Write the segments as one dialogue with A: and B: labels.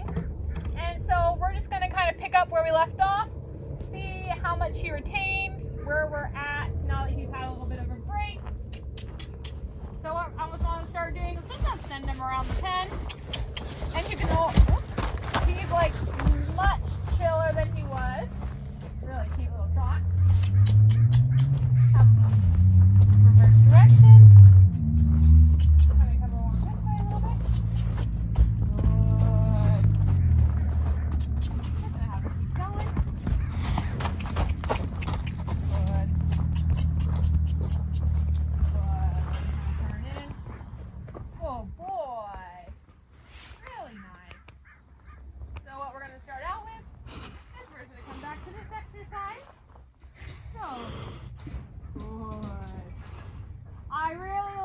A: Gelding. And so we're just going to kind of pick up where we left off, see how much he retained, where we're at now that he's had a little bit of a break. So what I was want to start doing is just send him around the pen. And you can know he's like much chiller than he was. Really cute little trot. Reverse direction. Kind of come along this way a little bit. Good. Just gonna have to keep going. Good. Good. Turn in. Oh boy. Really nice. So what we're going to start out with is we're going to come back to this exercise. So, good. I really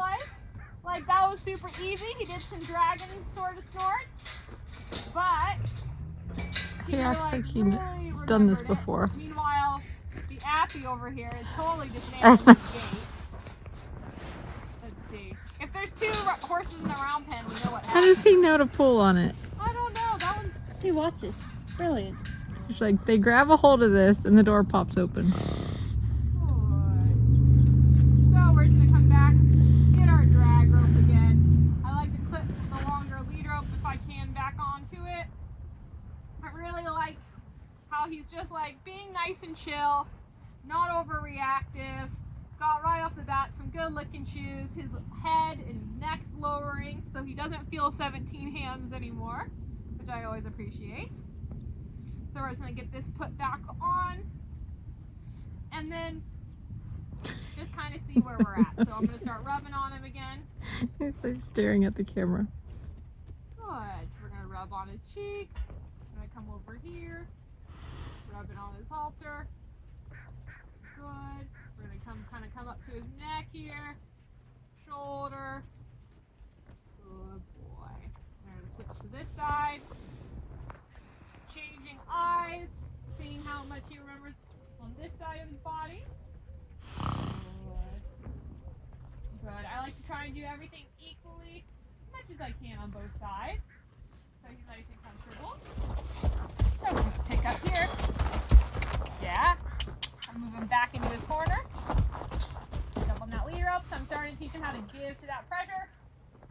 A: like that was super easy. He did some dragon sort of snorts, but
B: He acts like he's
A: really
B: done this
A: remembered it.
B: before.
A: Meanwhile, the appy over here is totally dismantling his gait. Let's see. If there's two horses in the round pen, we know what
B: How
A: happens.
B: does he know to pull on it?
A: I don't know. That one.
C: He watches. Brilliant.
B: It's like they grab a hold of this and the door pops open.
A: Good. So we're just gonna come back, get our drag rope again. I like to clip the longer lead rope if I can back onto it. I really like how he's just like being nice and chill, not overreactive. Got right off the bat some good looking shoes. His head and neck's lowering, so he doesn't feel 17 hands anymore, which I always appreciate. So we're just gonna get this put back on, and then just kind of see where we're at. So I'm gonna start rubbing on him again.
B: He's like staring at the camera.
A: Good. So we're gonna rub on his cheek. I'm gonna come over here, rub it on his halter. Good. We're gonna kind of come up to his neck here, shoulder. Good boy. We're gonna switch to this side. Changing eyes, seeing how much he remembers on this side of his body. Good. Good. I like to try and do everything equally, as much as I can on both sides, so he's nice and comfortable. So we're gonna pick up here. Yeah. I'm moving back into his corner. Pick up on that lead rope, so I'm starting to teach him how to give to that pressure.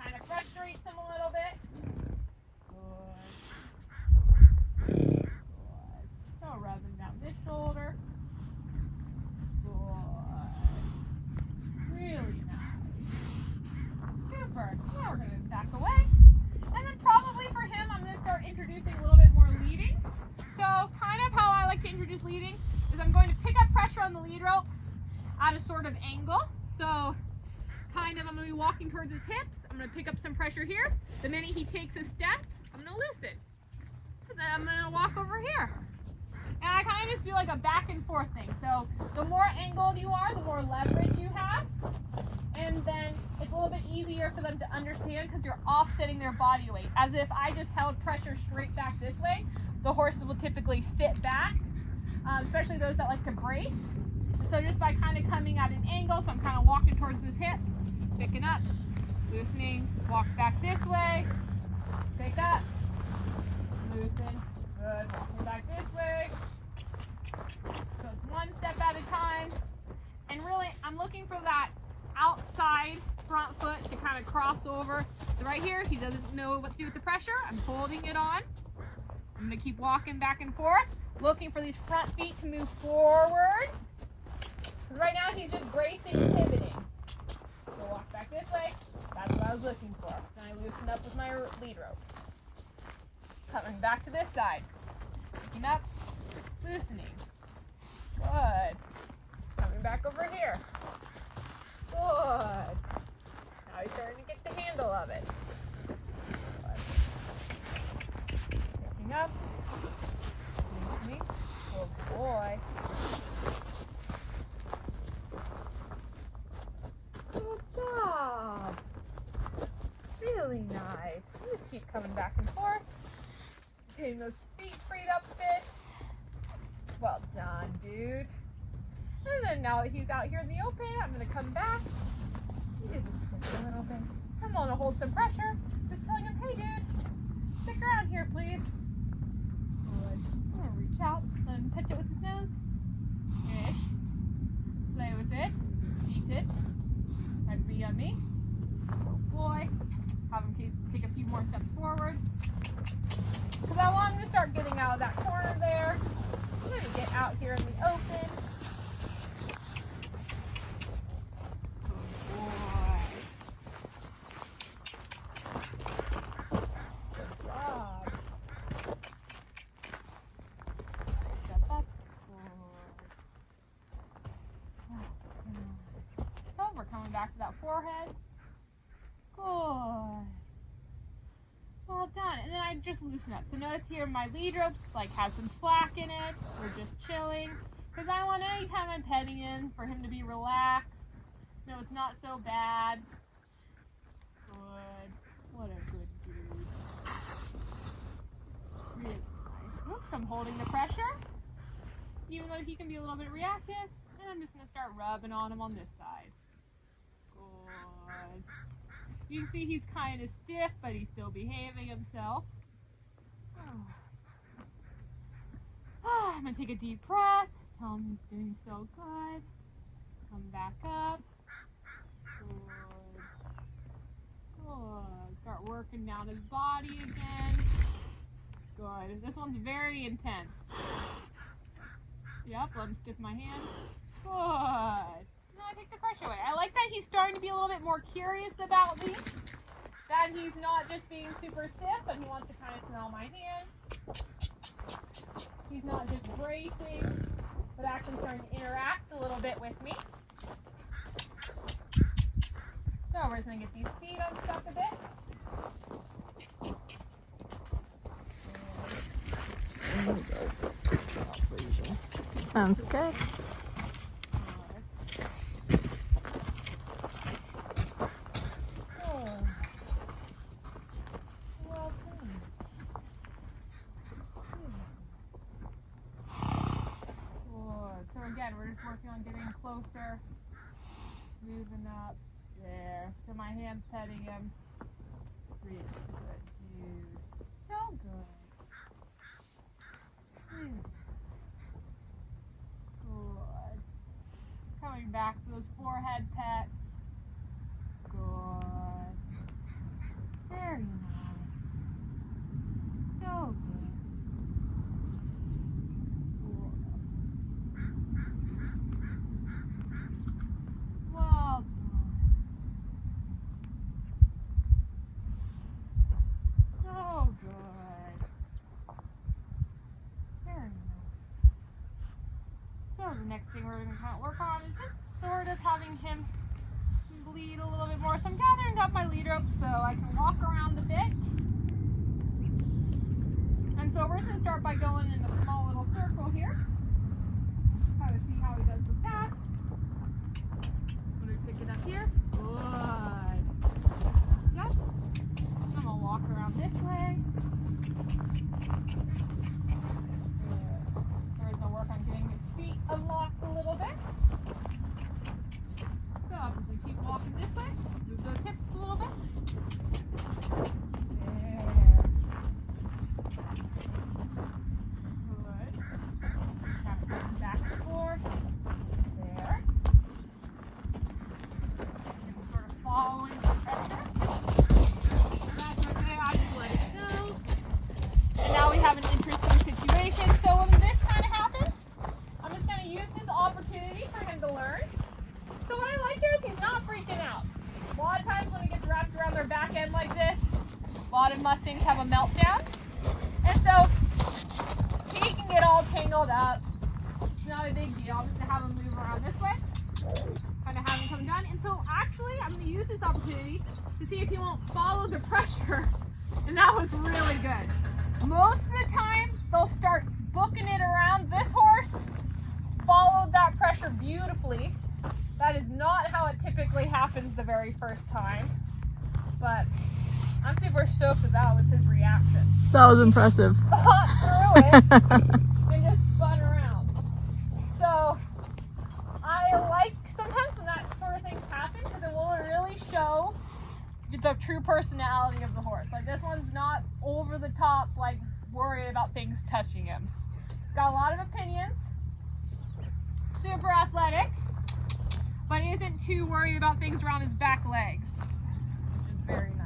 A: Kind of frustrates him a little bit. Good. So rubbing down this shoulder. Good. Really nice. Super. Now we're going to back away. And then probably for him, I'm going to start introducing a little bit more leading. So kind of how I like to introduce leading is I'm going to pick up pressure on the lead rope at a sort of angle. So kind of I'm going to be walking towards his hips. I'm going to pick up some pressure here. The minute he takes a step, I'm going to loosen. So then I'm going to walk over here. And I kind of just do like a back and forth thing. So the more angled you are, the more leverage you have. And then it's a little bit easier for them to understand because you're offsetting their body weight. As if I just held pressure straight back this way, the horses will typically sit back, especially those that like to brace. And so just by kind of coming at an angle, so I'm kind of walking towards this hip, picking up, loosening, walk back this way, pick up, loosen, good, walking back this way. So it's one step at a time. And really, I'm looking for that outside front foot to kind of cross over. So right here, he doesn't know what to do with the pressure. I'm holding it on. I'm gonna keep walking back and forth, looking for these front feet to move forward. Right now, he's just bracing and pivoting. So walk back this way. That's what I was looking for. Then I loosen up with my lead rope. Coming back to this side. Picking up, loosening. Good. Coming back over here. Good. Now he's starting to get the handle of it. Good. Picking up. Loosening. Good boy. Good job. Really nice. You just keep coming back and forth. Getting those feet freed up a bit. Well done, dude. And then now that he's out here in the open, I'm going to come back. He did just push a little bit. I'm going to hold some pressure. Just telling him, hey dude, stick around here please. on me. Boy, have him take a few more steps forward. Because I want him to start getting out of that corner there. I'm going to get out here in the open. Good boy. Good job. Step up. Oh, we're coming back to that forehead. Good. Well done. And then I just loosen up. So notice here my lead ropes like has some slack in it. We're just chilling. Because I want anytime I'm petting him for him to be relaxed. No, it's not so bad. Good. What a good dude. Really nice. Oops, I'm holding the pressure. Even though he can be a little bit reactive. And I'm just going to start rubbing on him on this side. Good. You can see he's kind of stiff, but he's still behaving himself. Oh. I'm going to take a deep breath. Tell him he's doing so good. Come back up. Good. Good. Start working down his body again. Good. This one's very intense. Yep, let him stiff my hand. Good. No, I take the pressure away. I like that he's starting to be a little bit more curious about me. That he's not just being super stiff, but he wants to kind of smell my hand. He's not just bracing, but actually starting to interact a little bit with me. So we're just going to get these feet unstuck a bit.
B: Sounds good.
A: We're just working on getting closer, moving up there. So my hand's petting him. Really good, dude. So good. Good. Coming back to those forehead pets. Good. Very nice. So good. The next thing we're going to kind of work on is just sort of having him bleed a little bit more. So I'm gathering up my lead rope so I can walk around a bit. And so we're going to start by going in a small little circle here. Kind of see how he does with that. When we pick it up here. Good. Yep. I'm going to walk around this way. Work on getting his feet unlocked a little bit. So as we keep walking this way, move those hips a little bit. There. Good. Kind of going back and forth. There. And sort of following the pressure. That's okay, I just let it go. And now we have an interesting situation. So when this kind of happens, I'm just going to use this opportunity for him to learn. So what I like here is he's not freaking out. A lot of times when he gets wrapped around their back end like this, a lot of Mustangs have a meltdown. And so he can get all tangled up. It's not a big deal. I'm just going to have him move around this way. Kind of have him come down. And so actually I'm going to use this opportunity to see if he won't follow the pressure. And that was really good. Most of the time they'll start booking it around. This horse followed that pressure beautifully. That is not how it typically happens the very first time, but I'm super stoked that that was his reaction.
B: That was impressive.
A: Fought through it and just spun around. So I like sometimes when that sort of thing happens because it will really show the true personality of the horse. Like this one's not over the top, like worried about things touching him. He's got a lot of opinions. Super athletic. but isn't too worried about things around his back legs, which is very nice.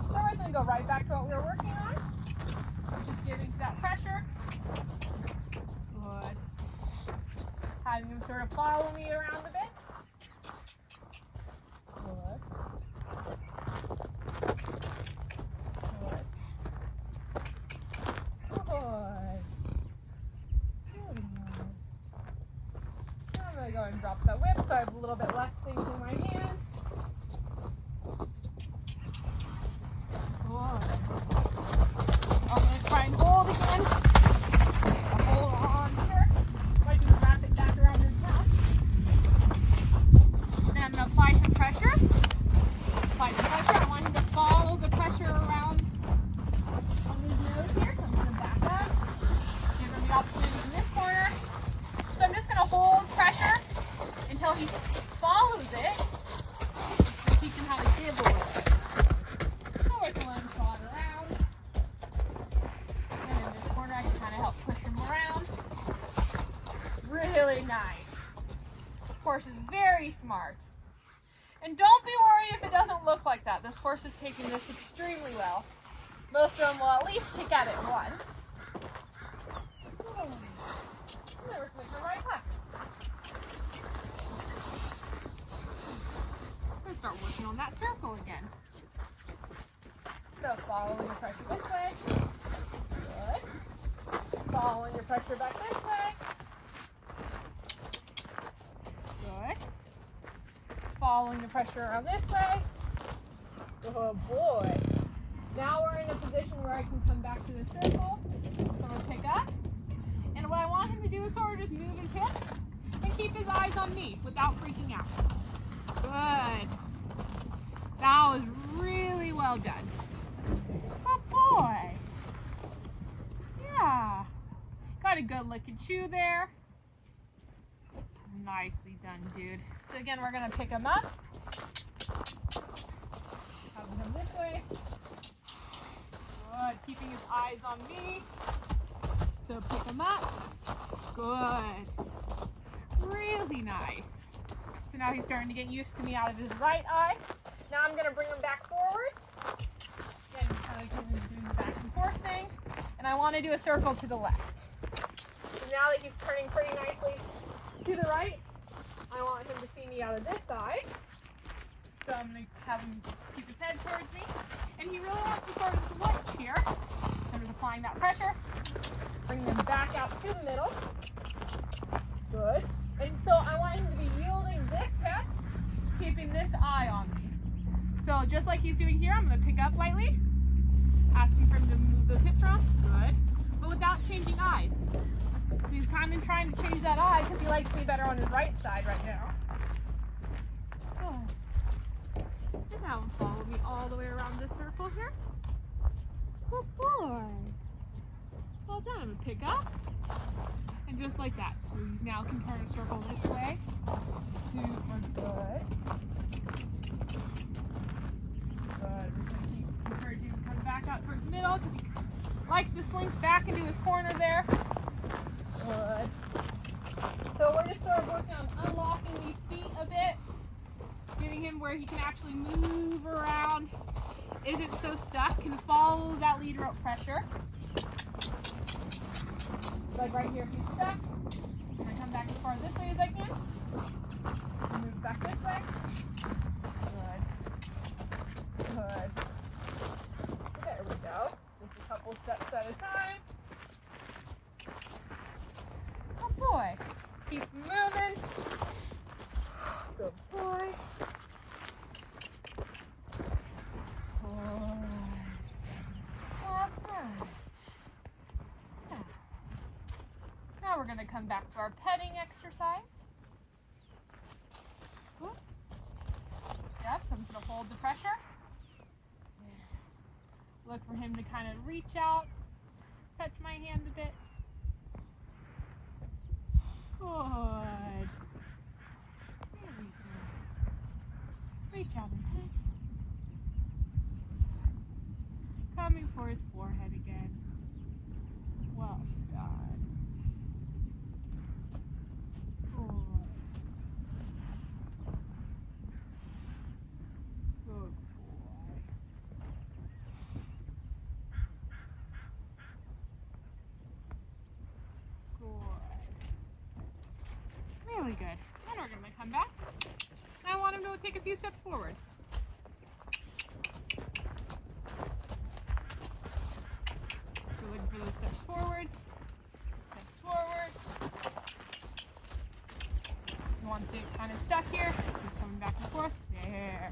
A: So we're going to go right back to what we were working on. Just giving that pressure. Good. Having him sort of follow me around a bit. Good. Good. Good. Good. Now I'm going to go and drop that whip so I have a little bit less things in my hand. Good. I'm going to try and hold again. Hold on here. I can wrap it back around his neck. Then I'm going to apply some pressure. Apply the pressure. I want him to follow the pressure around on his nose here. So I'm going to back up. Give him the opportunity in this corner. So I'm just going to hold pressure until he follows it. And teach him how to give a little bit. So I can let him trot around. And in this corner I can kind of help push him around. Really nice. Horse is very smart. And don't be worried if it doesn't look like that. This horse is taking this extremely well. Most of them will at least pick at it once. Now we're going to go right back. We're going to start working on that circle again. So following the pressure this way. Good. Following your pressure back this way. Good. Following the pressure around this way. Oh boy. Now we're in a position where I can come back to the circle. So I'm going to pick up. And what I want him to do is sort of just move his hips and keep his eyes on me without freaking out. Good. That was really well done. Oh boy. Yeah. Got a good looking shoe there. Nicely done, dude. So again, we're going to pick him up. Have him come this way. Good. Keeping his eyes on me. So pick him up. Good. Really nice. So now he's starting to get used to me out of his right eye. Now I'm going to bring him back forwards. Again, kind of doing the back and forth thing. And I want to do a circle to the left. So now that he's turning pretty nicely to the right, I want him to see me out of this side. So I'm going to have him keep his head towards me. And he really wants to sort of lunge here. I'm just applying that pressure. Bring him back out to the middle. Good. And so I want him to be yielding this hip, keeping this eye on me. So just like he's doing here, I'm going to pick up lightly. Asking for him to move those hips around. Good. But without changing eyes. So he's kind of trying to change that eye because he likes me better on his right side right now. Good. Just have him follow me all the way around this circle here. Good boy. Well done. I'm going to pick up. And just like that. So he now can turn a circle this way. Super good. Good. We're going to keep encouraging him to come back out towards the middle because he likes to slink back into his corner there. Good. So we're just sort of working on unlocking these feet a bit. Getting him where he can actually move around. Isn't so stuck. Can follow that lead rope pressure. Like right here if he's stuck. I'm going to come back as far this way as I can. Move back this way. Good. Good. There we go. Just a couple steps at a time. Oh boy. Keep moving. Good boy. Oh. Okay. Yeah. Now we're going to come back to our petting exercise. Whoop. Yep, so I'm just going to hold the pressure. Yeah. Look for him to kind of reach out, touch my hand a bit. Good. Really good. Reach out and touch. Coming for his forehead again. Well done. Really good. Then we're going to come back. I want him to take a few steps forward. So looking for those steps forward. Steps forward. You want to stay kind of stuck here. Keep coming back and forth. There.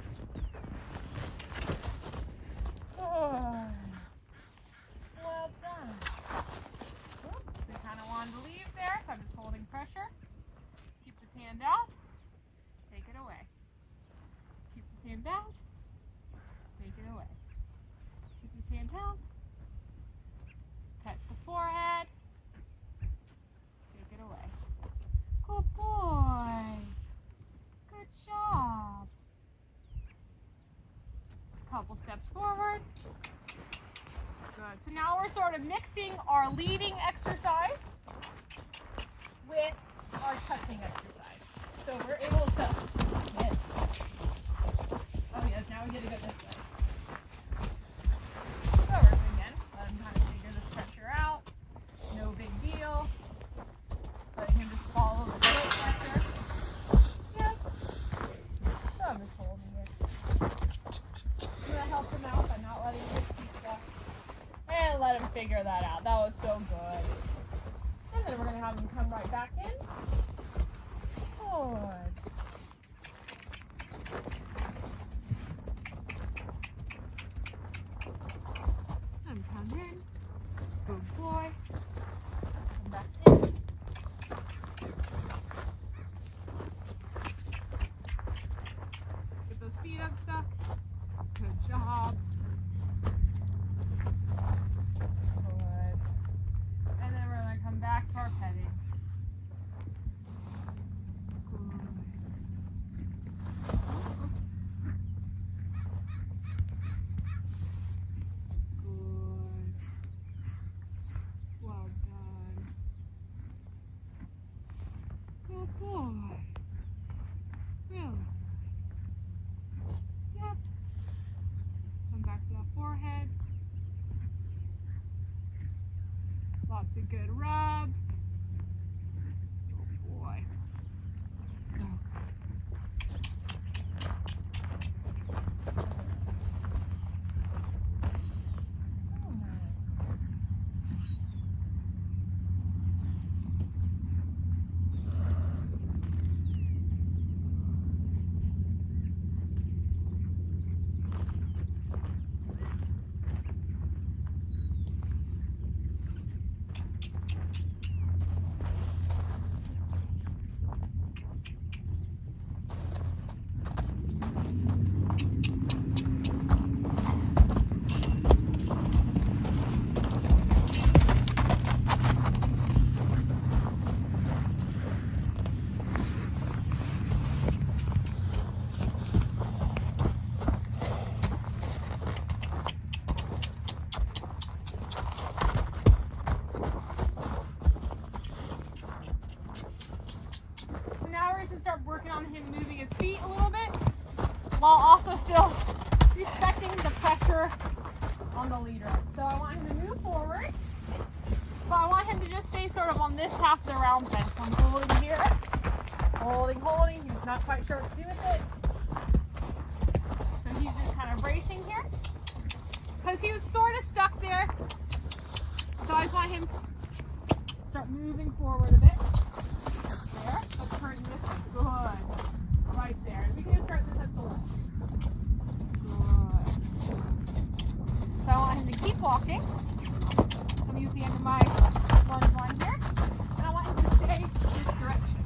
A: Oh. Well done. Oops, they kind of wanted to leave there, so I'm just holding pressure. Keep this hand out. Take it away. Keep this hand out. Take it away. Keep this hand out. Touch the forehead. Take it away. Good boy. Good job. Couple steps forward. Good. So now we're sort of mixing our leading exercise with our touching exercise. So we're able to, yes. Oh yes, now we get to go this way. Forward again. Let him kind of figure this pressure out. No big deal. Letting him just follow the foot pressure. Yep. So I'm just holding it. I'm gonna help him out by not letting him keep stuck. And let him figure that out. That was so good. And then we're gonna have him come right back in. Good. And come in. Good boy. Come back in. Get those feet up stuck. Good job. Good. And then we're going to come back to our petting. Lots of good rubs. Oh boy. So good. Start working on him moving his feet a little bit while also still respecting the pressure on the lead rope. So I want him to move forward, but I want him to just stay sort of on this half of the round fence. I'm holding here, holding. He's not quite sure what to do with it. So he's just kind of bracing here because he was sort of stuck there. So I just want him to start moving forward a bit. There, let's turn this way. Good. Right there. And we can just start this at the left. Good. So I want him to keep walking. I'm going to use the end of my lunge line here. And I want him to stay this direction.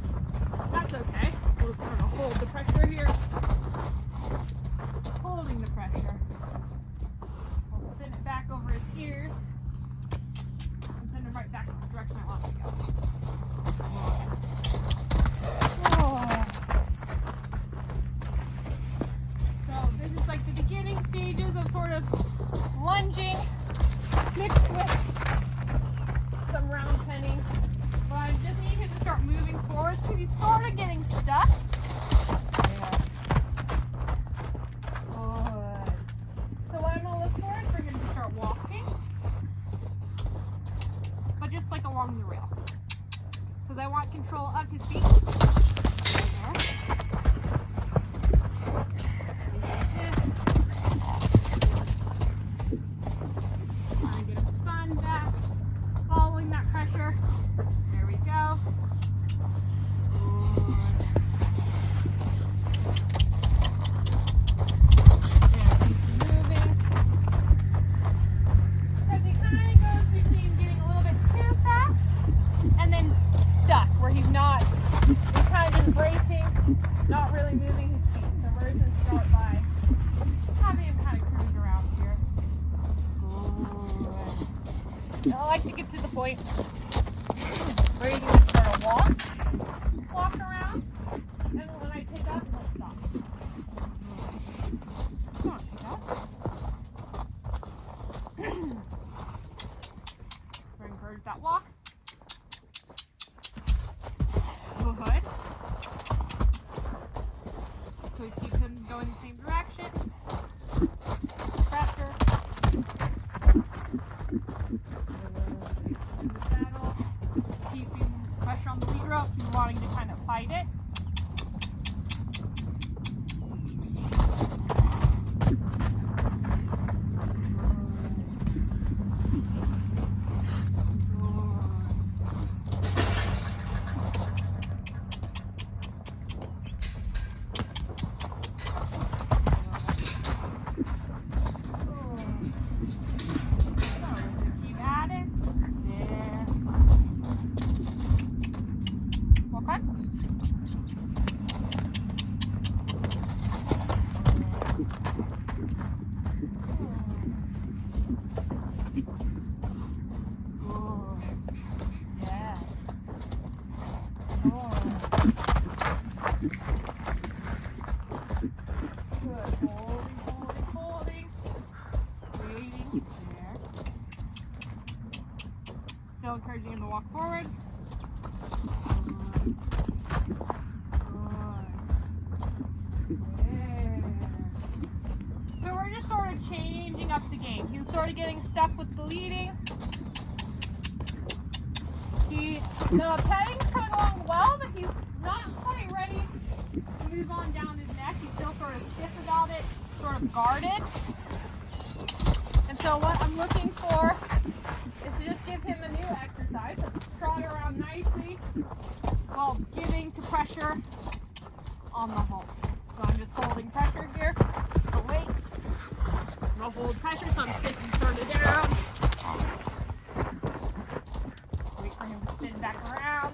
A: That's okay. We're going to hold the pressure here. Holding the pressure. We'll spin it back over his ears. And send him right back in the direction I want him to go. So this is like the beginning stages of sort of lunging mixed with some round penning. But I just need him to start moving forward because he's sort of getting stuck. Yeah. Good. So what I'm going to look for is for him to start walking. But just like along the rail. So I want control of his feet. Trying to get him spun back, following that pressure. There we go. Not really moving his feet. So we're going to start by having him kind of cruise around here. Good. I like to get to the point where you can start a walk around, and when I pick up, he'll stop. Come on, pick up. We're encourage that walk. Good. So we keep him going the same direction. Pressure. In the saddle. Keeping pressure on the lead rope. You're wanting to kind of fight it. Still encouraging him to walk forward. So we're just sort of changing up the game. He was sort of getting stuck with the leading. The petting's coming along well, but he's not quite ready to move on down his neck. He's still sort of stiff about it, sort of guarded. And so what I'm looking for is to just give him a new exercise. So trot around nicely while giving to pressure on the hold. So I'm just holding pressure here. So wait. I'll hold pressure so I'm sitting further down. Wait for him to spin back around.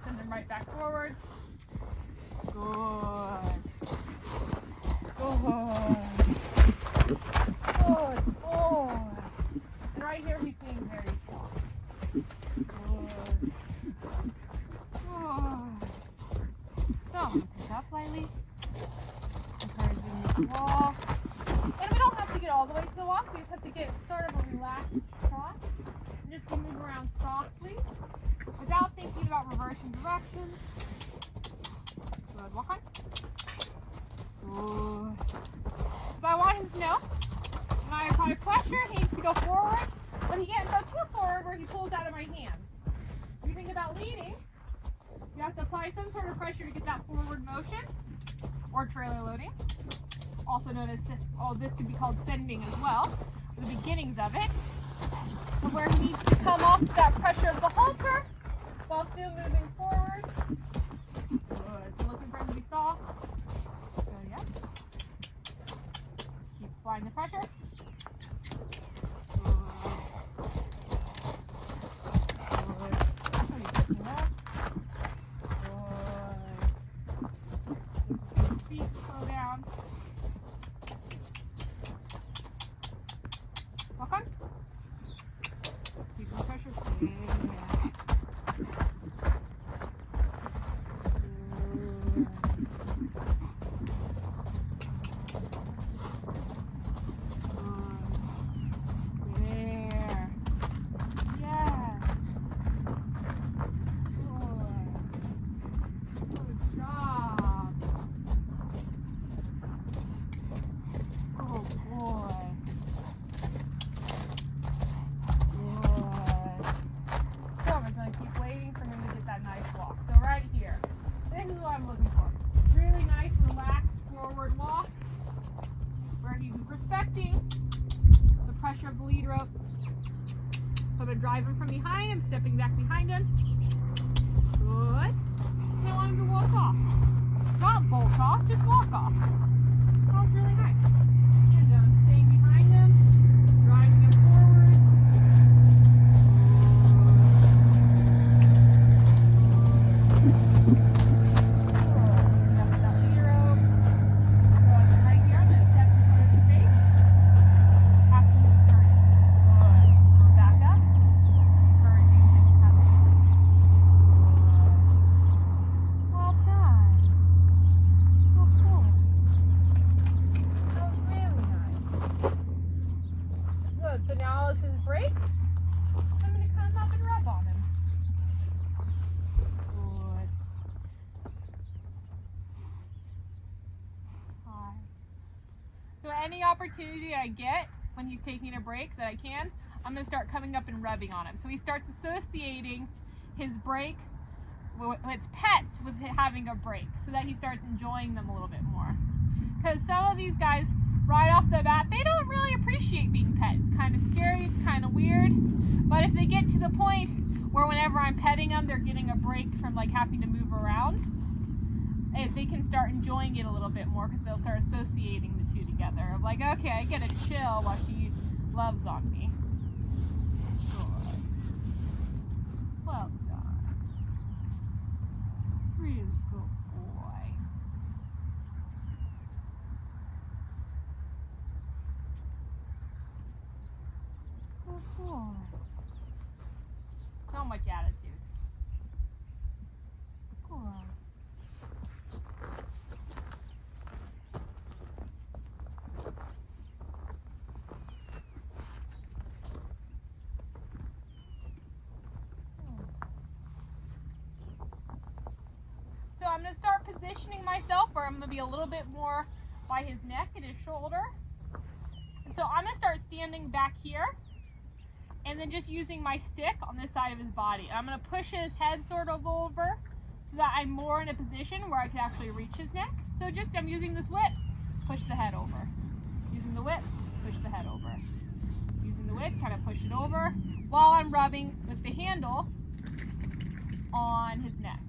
A: Send him right back forward. Good. Good. And right here he's being very soft. Good. So I'm going to pick up lightly. Encouraging the walk. And we don't have to get all the way to the walk. We just have to get sort of a relaxed trot. And just move around softly without thinking about reversing directions. Good. Walk on. Good. So I want him to know when I apply pressure, he needs to go forward, but he can't go too forward where he pulls out of my hands. If you think about leading, you have to apply some sort of pressure to get that forward motion, or trailer loading, also known as, this could be called sending as well, the beginnings of it, but where he needs to come off that pressure of the halter while still moving forward. Good. So looking for him to be soft. So yeah. Keep applying the pressure. Slow down. Walk on. Keep the pressure. respecting the pressure of the lead rope. So I'm going to drive him from behind. I'm stepping back behind him. Good. And I want him to walk off. Not bolt off, just walk off. That was really nice. And I'm staying behind him, driving him forward. So now this is break. I'm going to come up and rub on him. Good. Hi. So any opportunity I get when he's taking a break that I can, I'm going to start coming up and rubbing on him. So he starts associating his break with its pets with having a break, so that he starts enjoying them a little bit more. Because some of these guys, right off the bat, they don't really appreciate being pet. It's kind of scary, it's kind of weird. But if they get to the point where whenever I'm petting them, they're getting a break from like having to move around, they can start enjoying it a little bit more, because they'll start associating the two together. Of like, okay, I get to chill while she loves on me. Good. Well done. Really good boy. So much attitude. Cool. So I'm going to start positioning myself where I'm going to be a little bit more by his neck and his shoulder. And so I'm going to start standing back here, and then just using my stick on this side of his body. I'm going to push his head sort of over so that I'm more in a position where I can actually reach his neck. So just, I'm using this whip, push the head over. Using the whip, push the head over. Using the whip, kind of push it over while I'm rubbing with the handle on his neck.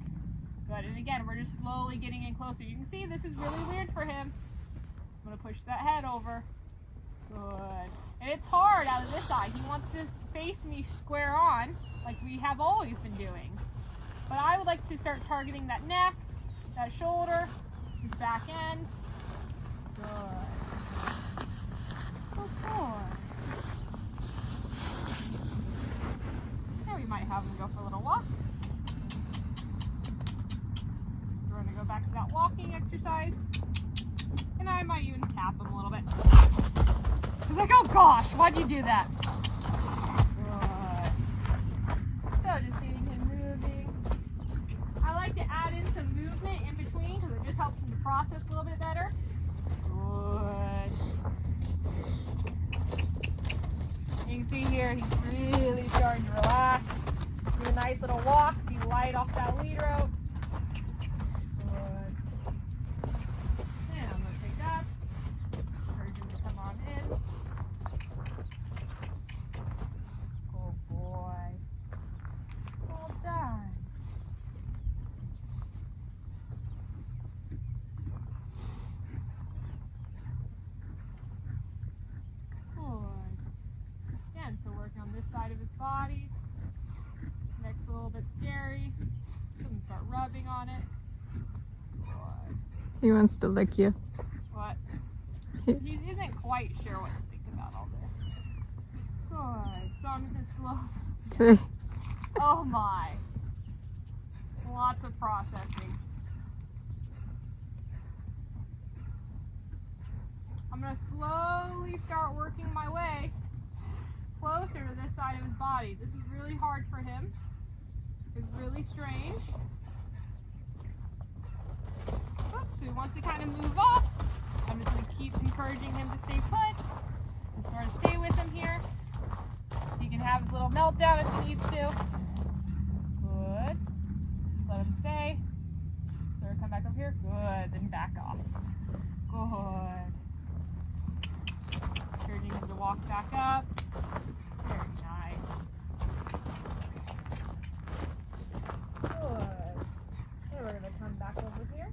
A: Good, and again, we're just slowly getting in closer. You can see this is really weird for him. I'm going to push that head over. Good. And it's hard out of this eye. He wants to face me square on, like we have always been doing. But I would like to start targeting that neck, that shoulder, his back end. Good. Good boy. Now we might have him go for a little walk. We're going to go back to that walking exercise. And I might even tap him a little bit. He's like, oh gosh, why'd you do that? Good. So just getting him moving. I like to add in some movement in between because it just helps him process a little bit better. Good. You can see here, he's really starting to relax. Do a nice little walk, be light off that lead rope. Good. And I'm going to take that. Encourage him to come on in. Good boy. Well done. Good. Again, so working on this side of his body. Neck's a little bit scary. So I'm going to start rubbing on it. Good.
B: He wants to lick you.
A: What? He isn't quite sure what to think about all this. Good. So I'm just slow.
B: See?
A: Oh my. Lots of processing. I'm going to slowly start working my way closer to this side of his body. This is really hard for him. It's really strange. Oops, so he wants to kind of move off. I'm just going to keep encouraging him to stay put and sort of stay with him here. He can have his little meltdown if he needs to. Good. Just let him stay. So come back up here. Good. Then back off. Good. walk back up. Very nice. Good. Then we're going to come back over here.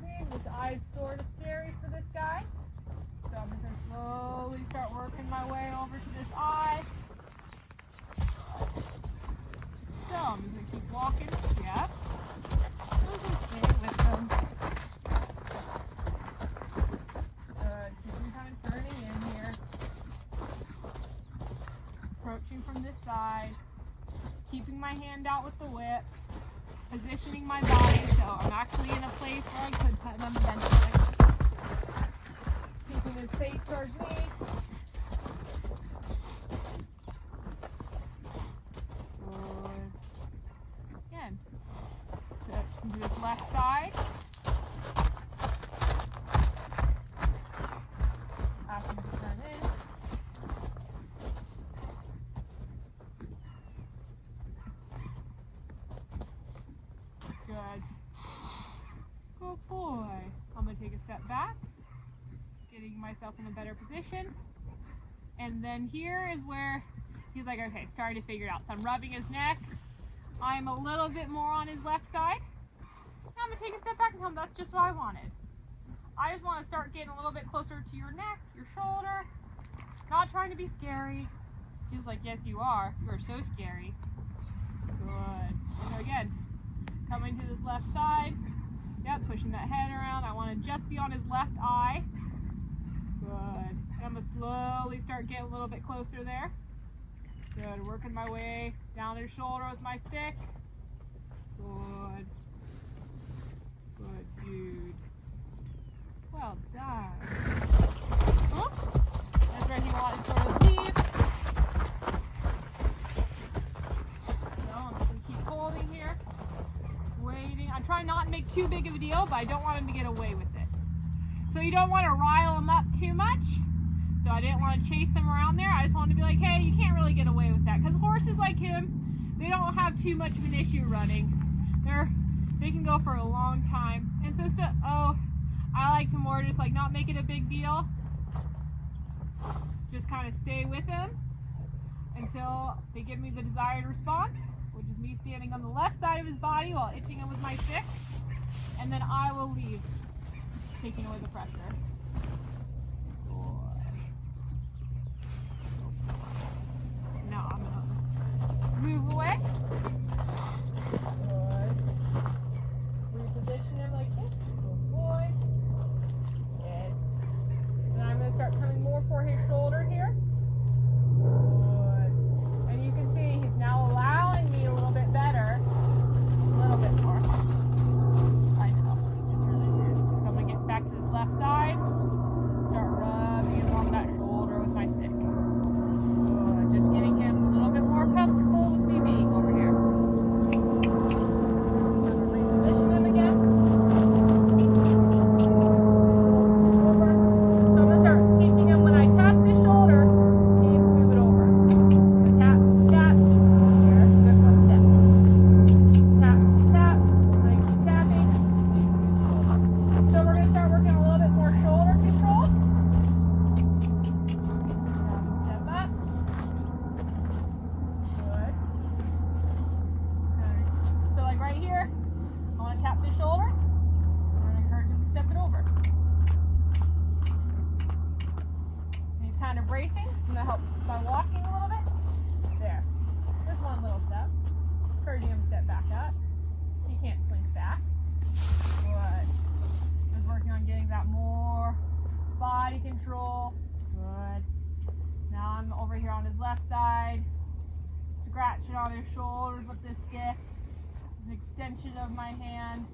A: See, this eye's sort of scary for this guy. So I'm just going to slowly start working my way over to this eye. So I'm just going to keep walking. Yep. Just stay with them. Good. Keep them kind of turning in here. Approaching from this side. Keeping my hand out with the whip. Positioning my body so I'm actually in a place where I could put them eventually. Keeping his face towards me. Good. Again. To this left side. Ask him to turn in. Good. Good boy. I'm going to take a step back, getting myself in a better position. And then here is where he's like, okay, starting to figure it out. So I'm rubbing his neck. I'm a little bit more on his left side. Now I'm going to take a step back and tell him that's just what I wanted. I just want to start getting a little bit closer to your neck, your shoulder. Not trying to be scary. He's like, yes, you are. You are so scary. Good. So again, coming to this left side. Yep, pushing that head around. I want to just be on his left eye. Good. And I'm going to slowly start getting a little bit closer there. Good. Working my way down his shoulder with my stick. Good. Good, dude. Well done. Oh, that's where he wanted to sort of leave. So I'm just going to keep holding here. Waiting. I'm trying not to make too big of a deal, but I don't want him to get away with it. So you don't want to rile him up too much. So I didn't want to chase him around there. I just wanted to be like, hey, you can't really get away with that. Because horses like him, they don't have too much of an issue running. They can go for a long time. And so I like to more just like not make it a big deal. Just kind of stay with him until they give me the desired response, which is me standing on the left side of his body while itching him with my stick. And then I will leave, taking away the pressure. Now I'm gonna move away. Good. Reposition him like this. Good boy. Yes. And I'm gonna start coming more for his shoulder here. Good. And you can see he's now allowing me a little bit better. A little bit more. I know. It's really weird. So I'm gonna get back to this left side. Start rubbing along that shoulder with my stick. Good. Just getting him a little bit more comfortable with me being over here. I'm gonna reposition him again. Over. So I'm gonna start teaching him when I tap this shoulder, he needs to move it over. So tap, tap. Here. Good one step. Tap, tap. I keep tapping. So we're gonna start working a little bit more shoulder control. Step up. Good. Okay. So like right here, I want to tap the shoulder. I'm going to encourage him to step it over. And he's kind of bracing. I'm going to help by walking a little bit. There. Just one little step. Encouraging him to step back up. He can't slink back. Good. Just working on getting that more body control. Good. Now I'm over here on his left side, scratching on his shoulders with this stick. An extension of my hand.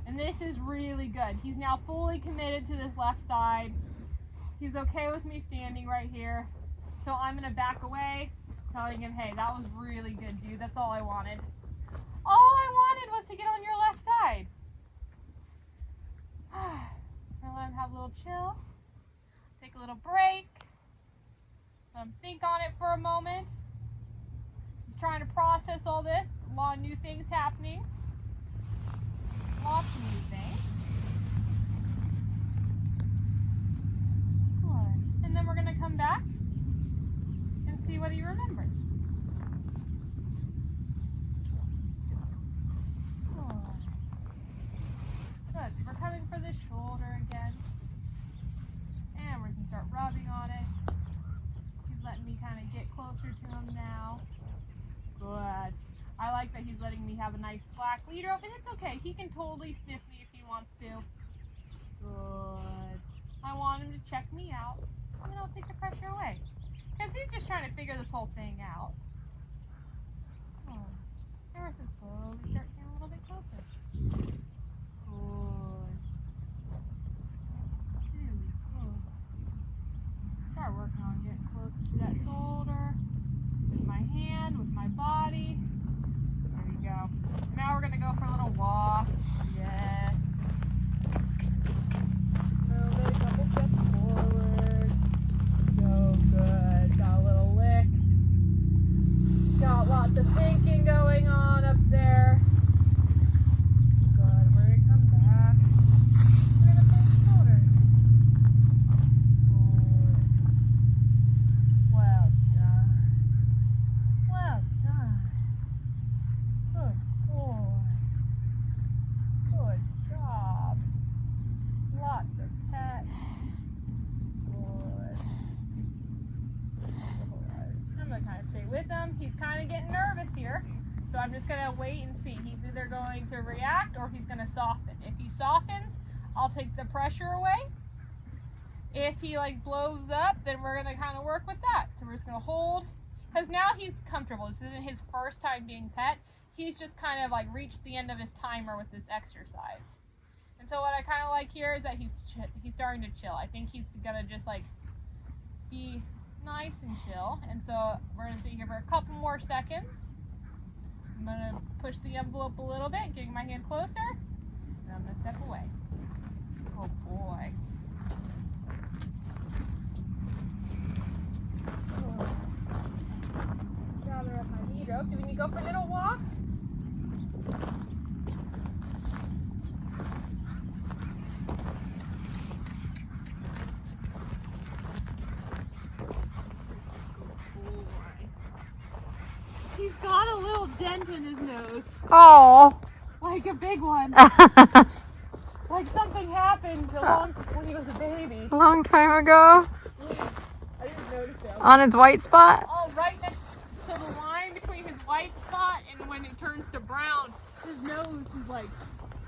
A: And this is really good. He's now fully committed to this left side. He's okay with me standing right here. So I'm going to back away, telling him, hey, that was really good, dude. That's all I wanted. All I wanted was to get on your left side. Now let him have a little chill. Take a little break. Let him think on it for a moment. He's trying to process all this. A lot of new things happening. Lots of new things. Good. see what he remembers. Oh. Good. So we're coming for the shoulder again. And we can start rubbing on it. He's letting me kind of get closer to him now. Good. I like that he's letting me have a nice slack lead rope, and it's okay. He can totally sniff me if he wants to. Good. I want him to check me out, and then I'll take the pressure away. Because he's just trying to figure this whole thing out. Oh. Ever so slowly start getting a little bit closer. Good. Really good. Start working on getting closer to that shoulder. With my hand, with my body. There we go. Now we're going to go for a little walk. Yes. Move it a couple steps forward. So good. Got a little lick. Got lots of thinking going on up there. Good. We're going to come back. We're going to pull the shoulder. Good. Well done. Well done. Good boy. Good job. Lots of pets. Good. I'm going to kind of stay with him. He's kind of getting nervous here. So I'm just going to wait and see. He's either going to react or he's going to soften. If he softens, I'll take the pressure away. If he like blows up, then we're going to kind of work with that. So we're just going to hold. Because now he's comfortable. This isn't his first time being pet. He's just kind of like reached the end of his timer with this exercise. And so what I kind of like here is that he's starting to chill. I think he's going to just like be nice and chill. And so we're going to sit here for a couple more seconds. I'm going to push the envelope a little bit, getting my hand closer. And I'm going to step away. Oh boy. Gather up my knee rope. Do we need to go for a little walk? He's got a little dent in his nose.
B: Oh.
A: Like a big one. Like something happened when he was a baby.
B: A long time ago.
A: Yeah, I didn't notice it.
B: On his white spot?
A: Oh, right next to the line between his white spot and when it turns to brown, his nose is like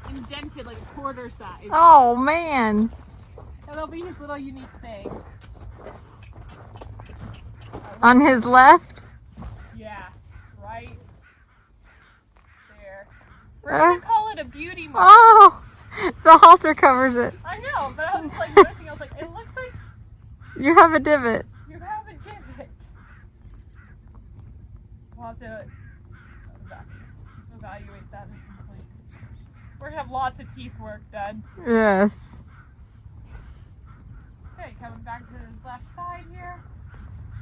A: indented like a quarter size.
B: Oh, man.
A: That'll be his little unique thing.
B: On his left?
A: Yeah, right there. We're gonna call it a beauty mark.
B: Oh, the halter covers it.
A: I know, but I was like noticing, I was like, it looks like
B: You have a divot.
A: you have a divot. We'll have to evaluate that. We're gonna have lots of teeth work done.
B: Yes.
A: Okay, coming back to his left side here.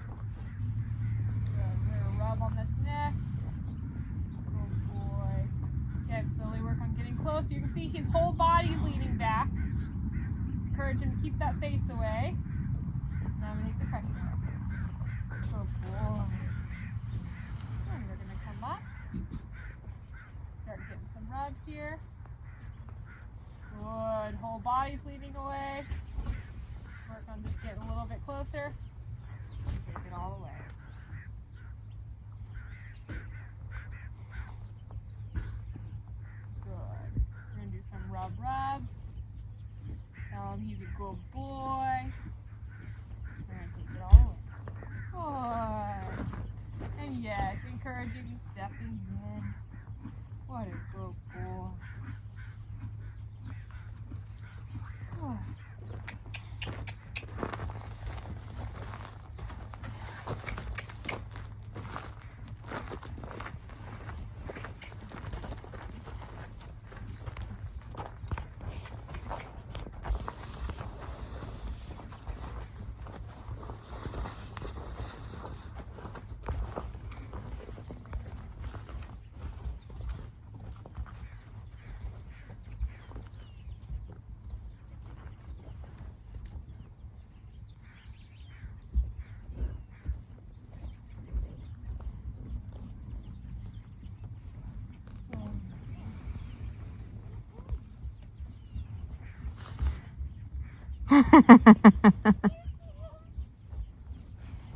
A: So we're gonna rub on this neck. Oh boy. Again, slowly work on getting closer. You can see his whole body's leaning back. Encourage him to keep that face away. Now I'm gonna take the pressure off. Oh boy. And we're gonna come up. Start getting some rubs here. Good. Whole body's leaning away. Work on just getting a little bit closer. Take it all away. Good. We're going to do some rubs. Tell him he's a good boy. We're going to take it all away. Good. And yes, encouraging Steffen in. What a good boy. Oh.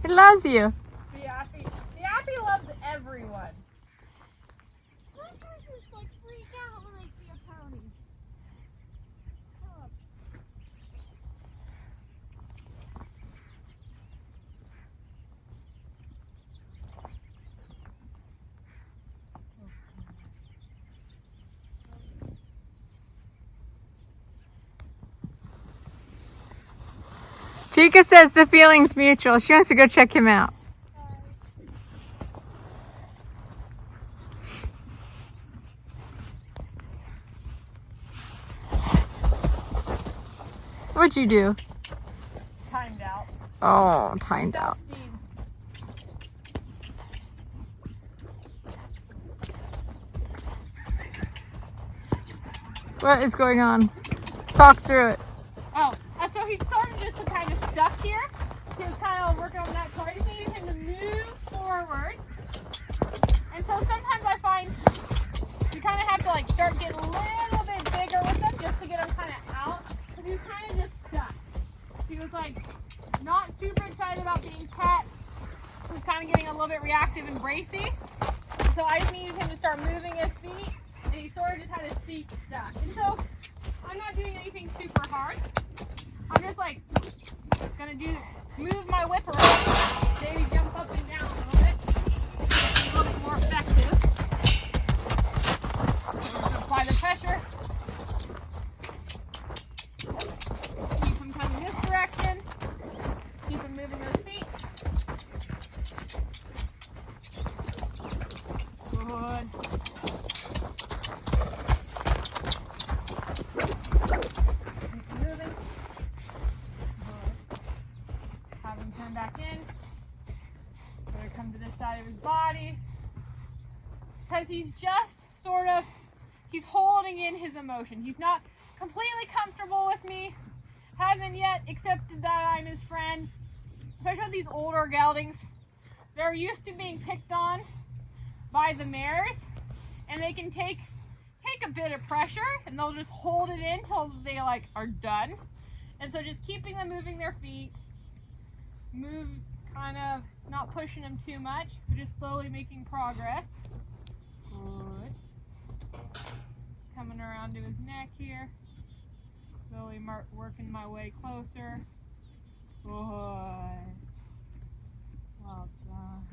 B: He loves you.
A: The loves everyone.
C: Most horses like freak out when they see a pony.
B: Chica says the feeling's mutual. She wants to go check him out. What'd you do?
A: Timed out.
B: Oh, timed out. What is going on? Talk through it.
A: Oh, so he's sort of just kind of stuck here. He was kind of working on that, so I just needed him to move forward. And so sometimes I find you kind of have to like start getting a little bit bigger with him just to get him kind of out. Because he was kind of just stuck. He was like not super excited about being pet. He was kind of getting a little bit reactive and bracy. So I just needed him to start moving his feet. And he sort of just had his feet stuck. And so I'm not doing anything super hard. I'm just like gonna move my whip around, maybe jump up and down a little bit more effective. So we're gonna apply the pressure. Keep him coming this direction. Keep him moving those feet. Good. Back in. So I come to this side of his body. Because he's just sort of, he's holding in his emotion. He's not completely comfortable with me. Hasn't yet accepted that I'm his friend. Especially with these older geldings. They're used to being picked on by the mares. And they can take a bit of pressure and they'll just hold it in until they like are done. And so just keeping them moving their feet. Move, kind of not pushing him too much, but just slowly making progress. Good. Coming around to his neck here. Slowly working my way closer. Good. Well done.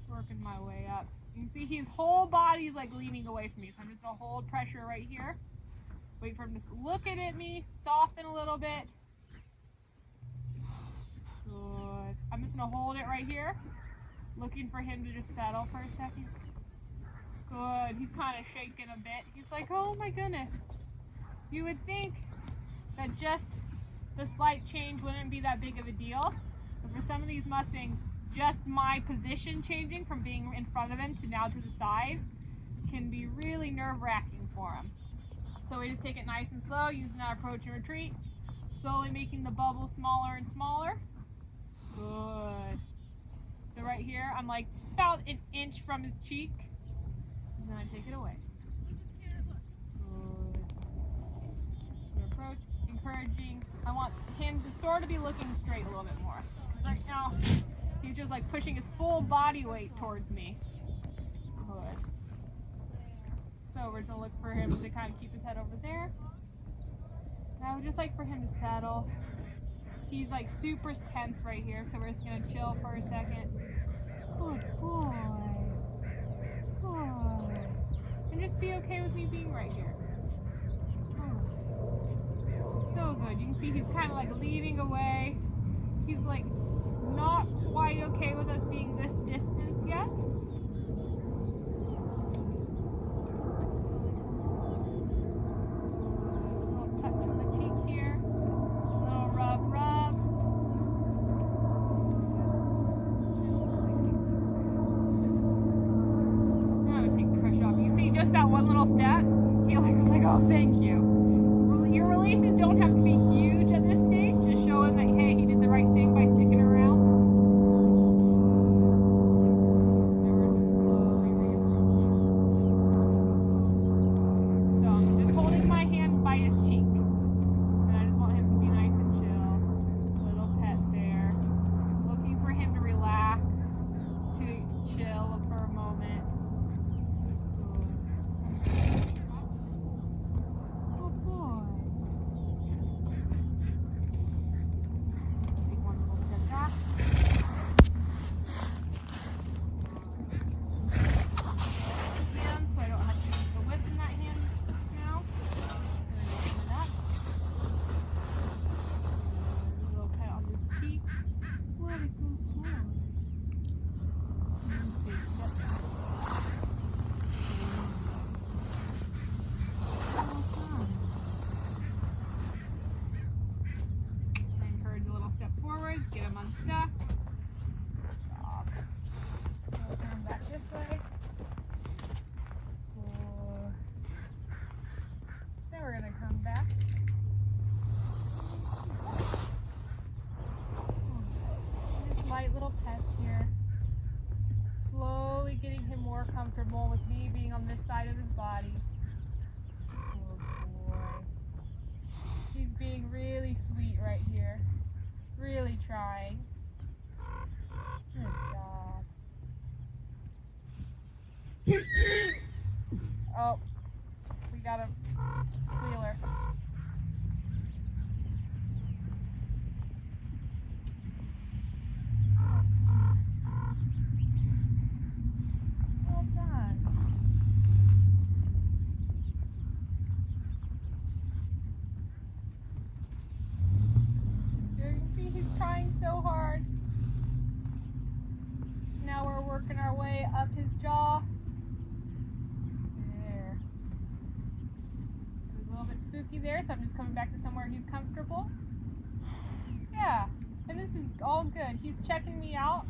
A: Working my way up. You can see his whole body is like leaning away from me, so I'm just going to hold pressure right here. Wait for him to look at me, soften a little bit. Good. I'm just going to hold it right here, looking for him to just settle for a second. Good. He's kind of shaking a bit. He's like, oh my goodness. You would think that just the slight change wouldn't be that big of a deal. But for some of these Mustangs, just my position changing from being in front of him to now to the side can be really nerve-wracking for him. So we just take it nice and slow, using our approach and retreat, slowly making the bubbles smaller and smaller. Good. So right here, I'm like about an inch from his cheek, and then I take it away. Good. So approach, encouraging. I want him to sort of be looking straight a little bit more. Right now, he's just like pushing his full body weight towards me. Good. So we're gonna look for him to kind of keep his head over there. And I would just like for him to settle. He's like super tense right here, so we're just gonna chill for a second. Good boy. Good. And just be okay with me being right here. Oh. So good. You can see he's kind of like leading away. He's like not quite okay with us being this distance yet. Just that one little step, he was like, oh, thank you. Your releases don't have to be huge at this stage, just showing that, hey, he did the right thing by sticking around. So we're just slowly reapproaching. So I'm just holding my hand by his cheek. And I just want him to be unstuck. We'll turn back this way. Cool. Then we're gonna come back. Just light little pets here. Slowly getting him more comfortable with me being on this side of his body. Oh boy. He's being really sweet right here. Really trying. Good job. Oh, we got a squealer. Well done. You can see he's trying so hard. Now we're working our way up his jaw. There. So it's a little bit spooky there, so I'm just coming back to somewhere he's comfortable. Yeah, and this is all good. He's checking me out.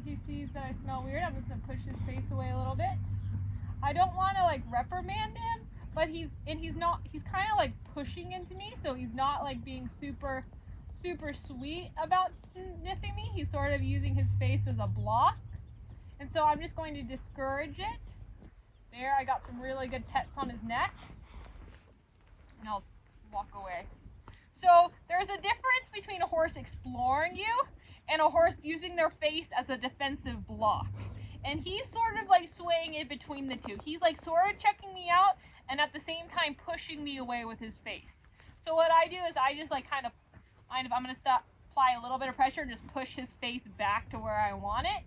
A: He sees that I smell weird. I'm just gonna push his face away a little bit. I don't want to like reprimand him, but he's kind of like pushing into me, so he's not like being super sweet about sniffing me. He's sort of using his face as a block, and so I'm just going to discourage it. There, I got some really good pets on his neck, and I'll walk away. So there's a difference between a horse exploring you and a horse using their face as a defensive block. And he's sort of like swaying in between the two. He's like sort of checking me out and at the same time pushing me away with his face. So what I do is I just like kind of I'm going to apply a little bit of pressure and just push his face back to where I want it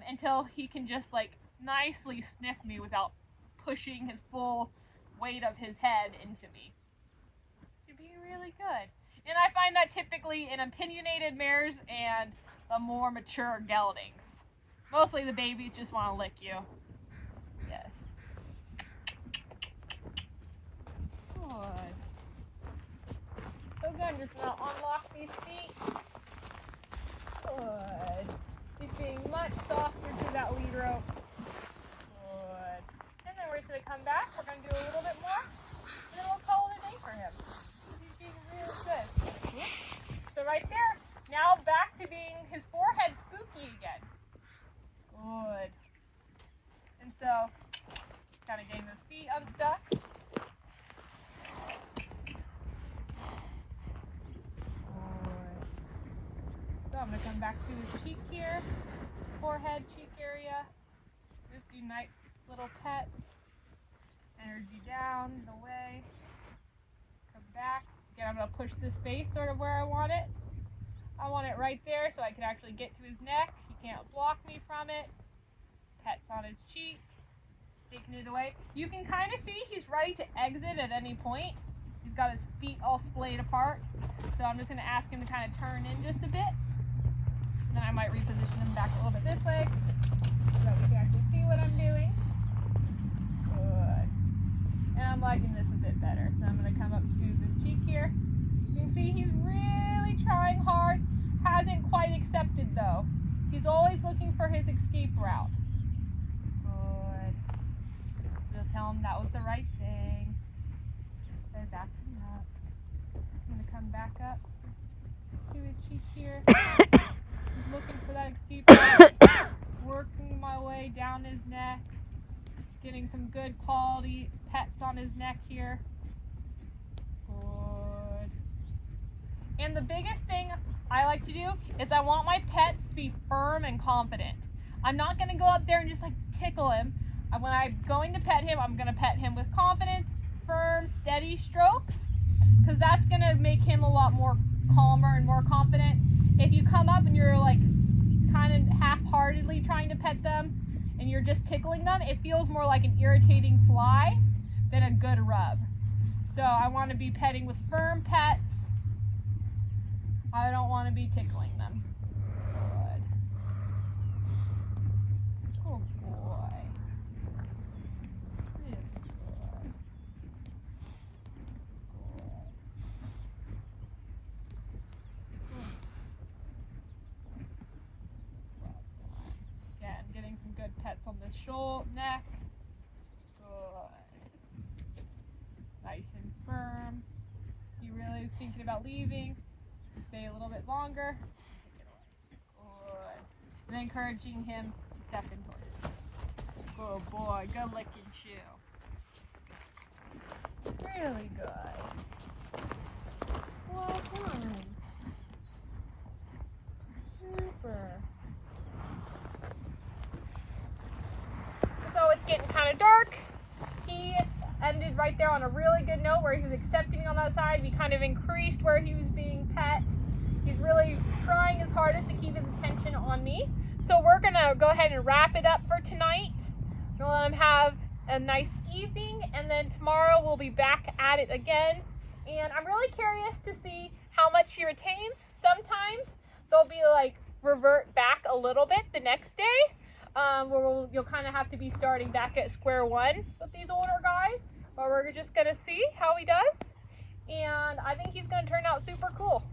A: until he can just like nicely sniff me without pushing his full weight of his head into me. It'd be really good. And I find that typically in opinionated mares and the more mature geldings. Mostly the babies just want to lick you. Yes. Good. So good. I'm just going to unlock these feet. Good. He's being much softer to that lead rope. Good. And then we're just going to come back. We're going to do a little bit more. And then we'll call it a day for him. He's being really good. So right there, now back to being his forehead spooky again. Good. And so, kind of getting those feet unstuck. Good. So I'm going to come back to his cheek here, forehead, cheek area. Just do nice little pets. Energy down, the way. Come back. Again, I'm going to push this face sort of where I want it. I want it right there so I can actually get to his neck. He can't block me from it. Pets on his cheek. Taking it away. You can kind of see he's ready to exit at any point. He's got his feet all splayed apart. So I'm just going to ask him to kind of turn in just a bit. Then I might reposition him back a little bit this way so that we can actually see what I'm doing. Good. And I'm liking this a bit better. So I'm going to come up to this cheek here. You can see he's really trying hard. Hasn't quite accepted though. He's always looking for his escape route. Good. So tell him that was the right thing. So back him up. I'm going to come back up to his cheek here. He's looking for that escape route. Working my way down his neck. Getting some good quality pets on his neck here. Good. And the biggest thing I like to do is I want my pets to be firm and confident. I'm not going to go up there and just like tickle him. When I'm going to pet him, I'm going to pet him with confidence, firm, steady strokes, because that's going to make him a lot more calmer and more confident. If you come up and you're like kind of half-heartedly trying to pet them and you're just tickling them, it feels more like an irritating fly than a good rub. So I want to be petting with firm pets. I don't want to be tickling them. Good. Oh boy. Good boy. Good. shoulder, neck. Good. Nice and firm. He really is thinking about leaving. Stay a little bit longer. Good. And then encouraging him to step in towards you. Good boy. Good licking chew. Really good. Well done. Super. So it's getting kind of dark. He ended right there on a really good note where he was accepting me on that side. We kind of increased where he was being pet. He's really trying his hardest to keep his attention on me. So we're gonna go ahead and wrap it up for tonight. We'll let him have a nice evening, and then tomorrow we'll be back at it again. And I'm really curious to see how much he retains. Sometimes they'll be like revert back a little bit the next day. Where you'll kind of have to be starting back at square one with these older guys. But we're just going to see how he does. And I think he's going to turn out super cool.